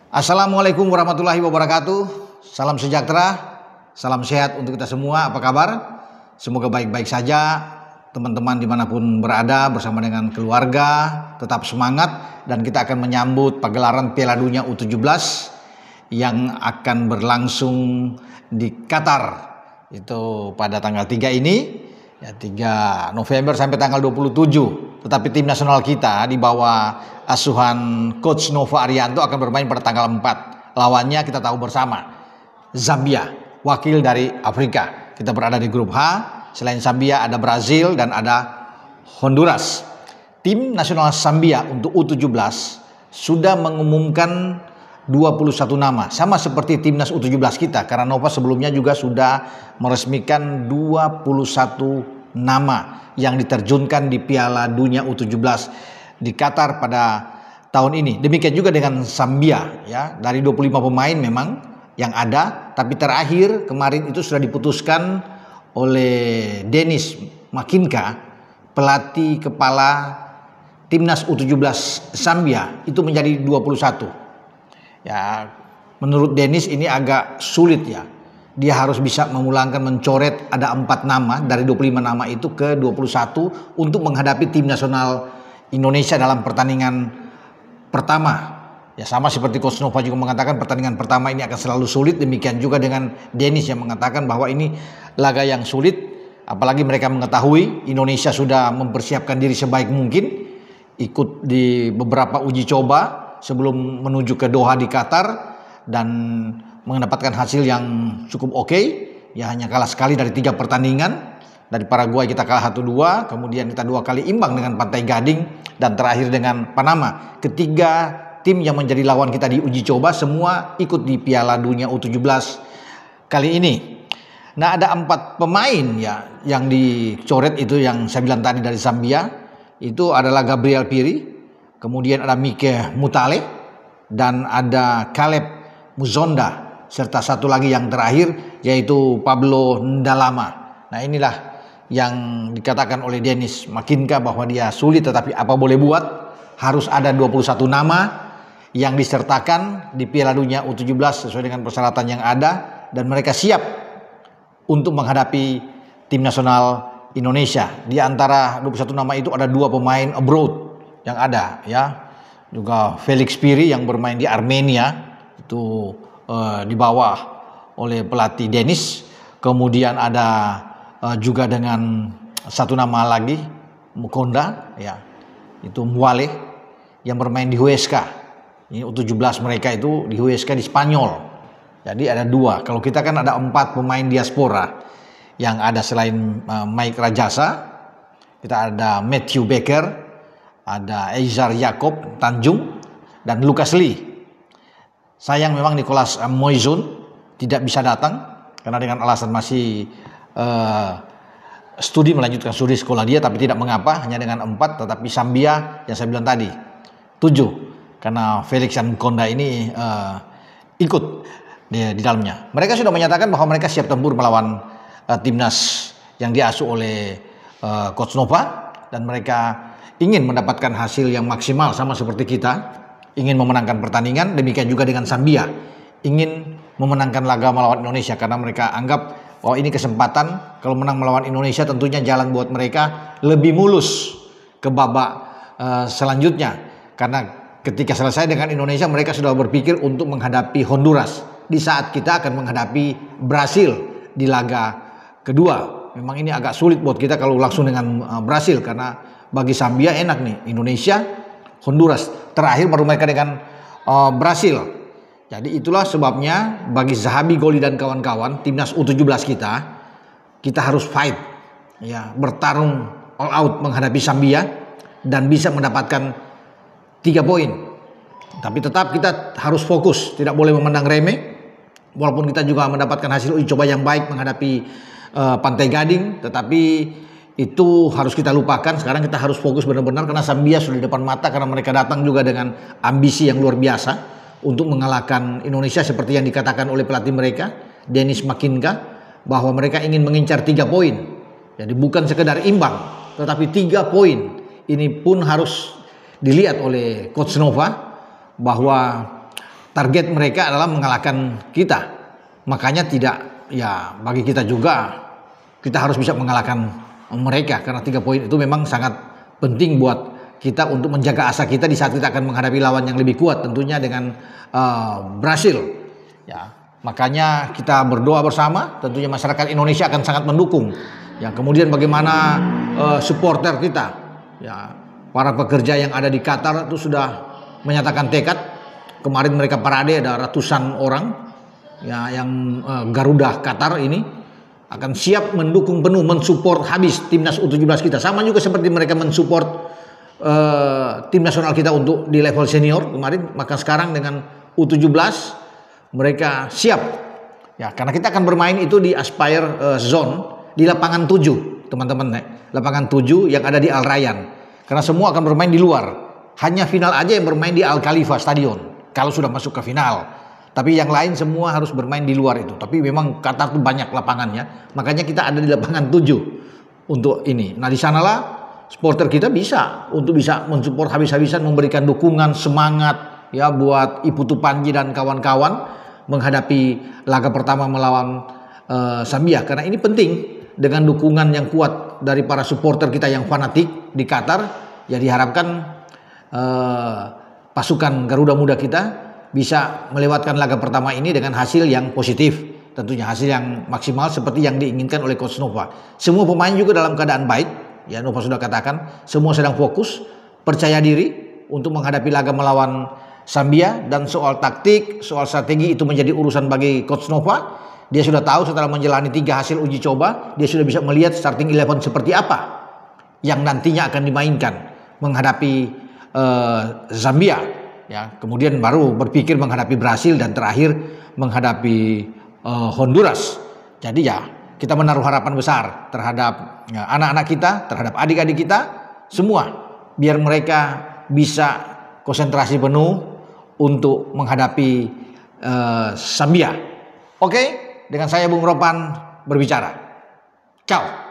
Assalamualaikum warahmatullahi wabarakatuh. Salam sejahtera, salam sehat untuk kita semua. Apa kabar? Semoga baik-baik saja. Teman-teman dimanapun berada bersama dengan keluarga tetap semangat, dan kita akan menyambut pagelaran Piala Dunia U17 yang akan berlangsung di Qatar itu pada tanggal 3 ini ya, 3 November sampai tanggal 27. Tetapi tim nasional kita di bawah asuhan Coach Nova Arianto akan bermain pada tanggal 4. Lawannya kita tahu bersama, Zambia, wakil dari Afrika. Kita berada di grup H. Selain Zambia ada Brazil dan ada Honduras. Tim nasional Zambia untuk U17 sudah mengumumkan 21 nama, sama seperti timnas U17 kita, karena Nova sebelumnya juga sudah meresmikan 21 nama yang diterjunkan di Piala Dunia U17 di Qatar pada tahun ini. Demikian juga dengan Zambia ya, dari 25 pemain memang yang ada, tapi terakhir kemarin itu sudah diputuskan oleh Dennis Makinka, pelatih kepala timnas U17 Zambia, itu menjadi 21. Ya, menurut Dennis ini agak sulit ya. Dia harus bisa memulangkan, mencoret ada 4 nama dari 25 nama itu ke 21 untuk menghadapi tim nasional Indonesia dalam pertandingan pertama. Ya, sama seperti Coach Nova juga mengatakan pertandingan pertama ini akan selalu sulit. Demikian juga dengan Dennis yang mengatakan bahwa ini laga yang sulit. Apalagi mereka mengetahui Indonesia sudah mempersiapkan diri sebaik mungkin, ikut di beberapa uji coba sebelum menuju ke Doha di Qatar, dan mendapatkan hasil yang cukup oke. Ya, hanya kalah sekali dari 3 pertandingan. Dari Paraguay kita kalah 1-2, kemudian kita 2 kali imbang dengan Pantai Gading, dan terakhir dengan Panama. Ketiga tim yang menjadi lawan kita di uji coba semua ikut di Piala Dunia U17 kali ini. Nah, ada 4 pemain ya yang dicoret itu, yang saya bilang tadi dari Zambia itu adalah Gabriel Piri, kemudian ada Mike Mutale, dan ada Caleb Muzonda, serta satu lagi yang terakhir yaitu Pablo Ndalama. Nah, inilah yang dikatakan oleh Dennis Makinka bahwa dia sulit, tetapi apa boleh buat, harus ada 21 nama yang disertakan di Piala Dunia U17 sesuai dengan persyaratan yang ada, dan mereka siap untuk menghadapi tim nasional Indonesia. Di antara 21 nama itu ada 2 pemain abroad yang ada ya. Juga Felix Piri yang bermain di Armenia itu di bawah oleh pelatih Dennis. Kemudian ada juga dengan satu nama lagi, Mukonda ya, itu Muale yang bermain di Huesca. Ini U17 mereka itu di Huesca di Spanyol. Jadi ada 2. Kalau kita kan ada 4 pemain diaspora yang ada selain Mike Rajasa, kita ada Matthew Baker, ada Eizar Yakob Tanjung, dan Lucas Lee. Sayang memang Nicolas Moizun tidak bisa datang karena dengan alasan masih melanjutkan studi sekolah dia, tapi tidak mengapa, hanya dengan 4. Tetapi Zambia yang saya bilang tadi 7, karena Felix dan Konda ini ikut di dalamnya. Mereka sudah menyatakan bahwa mereka siap tempur melawan timnas yang diasuh oleh Coach Nova, dan mereka ingin mendapatkan hasil yang maksimal sama seperti kita, ingin memenangkan pertandingan. Demikian juga dengan Zambia, ingin memenangkan laga melawan Indonesia, karena mereka anggap bahwa ini kesempatan. Kalau menang melawan Indonesia tentunya jalan buat mereka lebih mulus ke babak selanjutnya, karena ketika selesai dengan Indonesia mereka sudah berpikir untuk menghadapi Honduras di saat kita akan menghadapi Brasil di laga kedua. Memang ini agak sulit buat kita kalau langsung dengan Brasil, karena bagi Zambia enak nih, Indonesia, Honduras, terakhir baru mereka dengan Brasil. Jadi itulah sebabnya bagi Zahabi Goli dan kawan-kawan timnas U17 kita harus fight ya, bertarung all out menghadapi Zambia dan bisa mendapatkan 3 poin. Tapi tetap kita harus fokus, tidak boleh memandang remeh. Walaupun kita juga mendapatkan hasil uji coba yang baik menghadapi Pantai Gading, tetapi itu harus kita lupakan. Sekarang kita harus fokus benar-benar, karena Zambia sudah di depan mata, karena mereka datang juga dengan ambisi yang luar biasa untuk mengalahkan Indonesia, seperti yang dikatakan oleh pelatih mereka Dennis Makinka, bahwa mereka ingin mengincar 3 poin. Jadi bukan sekedar imbang, tetapi 3 poin. Ini pun harus dilihat oleh Coach Nova, bahwa target mereka adalah mengalahkan kita. Makanya bagi kita juga kita harus bisa mengalahkan mereka, karena 3 poin itu memang sangat penting buat kita untuk menjaga asa kita di saat kita akan menghadapi lawan yang lebih kuat, tentunya dengan Brasil. Ya, makanya kita berdoa bersama, tentunya masyarakat Indonesia akan sangat mendukung. Ya, kemudian bagaimana supporter kita, ya, para pekerja yang ada di Qatar itu sudah menyatakan tekad. Kemarin mereka parade, ada ratusan orang ya yang Garuda Qatar ini akan siap mendukung penuh, mensupport habis timnas U17 kita. Sama juga seperti mereka mensupport tim nasional kita untuk di level senior kemarin, maka sekarang dengan U17 mereka siap. Ya, karena kita akan bermain itu di Aspire Zone di lapangan 7, teman-teman. Lapangan 7 yang ada di Al Rayyan. Karena semua akan bermain di luar. Hanya final aja yang bermain di Al Khalifa Stadion kalau sudah masuk ke final. Tapi yang lain semua harus bermain di luar itu. Tapi memang Qatar tuh banyak lapangannya. Makanya kita ada di lapangan 7 untuk ini. Nah, di sanalah supporter kita bisa mensupport habis-habisan, memberikan dukungan, semangat ya buat Iputu Panji dan kawan-kawan menghadapi laga pertama melawan Zambia. Karena ini penting, dengan dukungan yang kuat dari para supporter kita yang fanatik di Qatar, ya diharapkan pasukan Garuda Muda kita bisa melewatkan laga pertama ini dengan hasil yang positif, tentunya hasil yang maksimal seperti yang diinginkan oleh Coach Nova. Semua pemain juga dalam keadaan baik, ya Nova sudah katakan, semua sedang fokus, percaya diri untuk menghadapi laga melawan Zambia. Dan soal taktik, soal strategi itu menjadi urusan bagi Coach Nova. Dia sudah tahu setelah menjalani 3 hasil uji coba, dia sudah bisa melihat starting 11 seperti apa yang nantinya akan dimainkan menghadapi Zambia, ya, kemudian baru berpikir menghadapi Brasil dan terakhir menghadapi Honduras. Jadi ya kita menaruh harapan besar terhadap anak-anak kita, terhadap adik-adik kita semua, biar mereka bisa konsentrasi penuh untuk menghadapi Zambia. Oke, dengan saya Bung Ropan berbicara. Ciao.